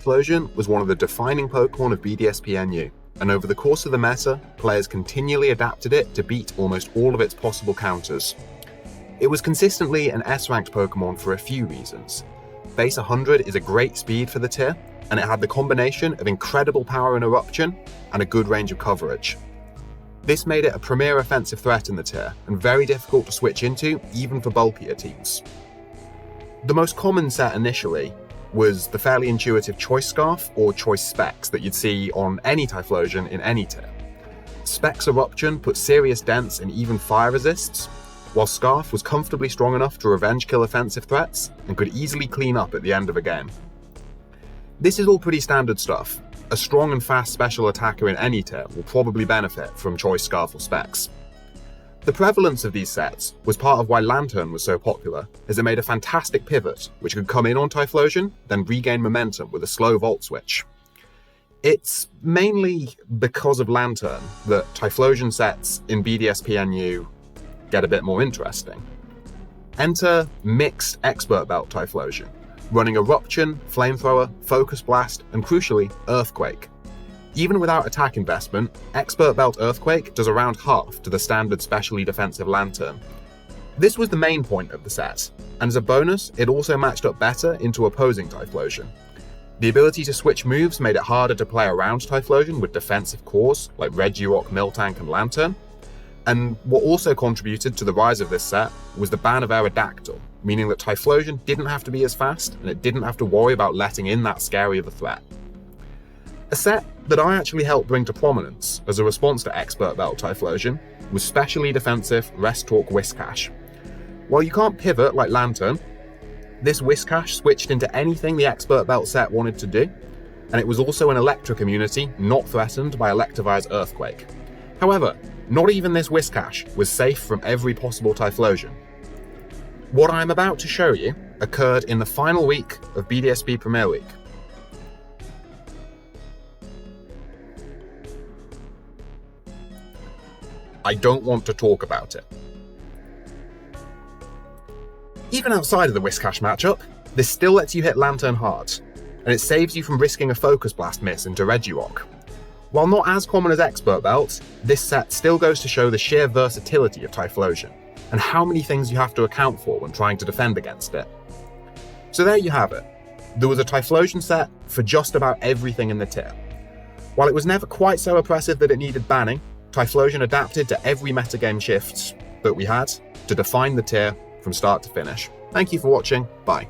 Typhlosion was one of the defining Pokemon of BDSP NU, and over the course of the meta, players continually adapted it to beat almost all of its possible counters. It was consistently an S-ranked Pokemon for a few reasons. Base 100 is a great speed for the tier, and it had the combination of incredible power and eruption and a good range of coverage. This made it a premier offensive threat in the tier, and very difficult to switch into even for bulkier teams. The most common set initially was the fairly intuitive Choice Scarf or Choice Specs that you'd see on any Typhlosion in any tier. Specs Eruption put serious dents and even fire resists, while Scarf was comfortably strong enough to revenge kill offensive threats and could easily clean up at the end of a game. This is all pretty standard stuff. A strong and fast special attacker in any tier will probably benefit from Choice Scarf or Specs. The prevalence of these sets was part of why Lantern was so popular, as it made a fantastic pivot which could come in on Typhlosion, then regain momentum with a slow Volt switch. It's mainly because of Lantern that Typhlosion sets in BDSP NU get a bit more interesting. Enter Mixed Expert Belt Typhlosion, running Eruption, Flamethrower, Focus Blast, and crucially, Earthquake. Even without attack investment, Expert Belt Earthquake does around half to the standard specially defensive Lantern. This was the main point of the set, and as a bonus, it also matched up better into opposing Typhlosion. The ability to switch moves made it harder to play around Typhlosion with defensive cores like Regirock, Miltank, and Lantern, and what also contributed to the rise of this set was the ban of Aerodactyl, meaning that Typhlosion didn't have to be as fast, and it didn't have to worry about letting in that scary of a threat. A set that I actually helped bring to prominence as a response to Expert Belt Typhlosion was specially defensive Rest Talk Whiscash. While you can't pivot like Lantern, this Whiscash switched into anything the Expert Belt set wanted to do, and it was also an Electric immunity not threatened by Electivire's Earthquake. However, not even this Whiscash was safe from every possible Typhlosion. What I am about to show you occurred in the final week of BDSP Premier League. I don't want to talk about it. Even outside of the Whiscash matchup, this still lets you hit Lantern hard, and it saves you from risking a Focus Blast miss into Regirock. While not as common as Expert Belt, this set still goes to show the sheer versatility of Typhlosion, and how many things you have to account for when trying to defend against it. So there you have it. There was a Typhlosion set for just about everything in the tier. While it was never quite so oppressive that it needed banning, Typhlosion adapted to every metagame shift that we had to define the tier from start to finish. Thank you for watching, bye.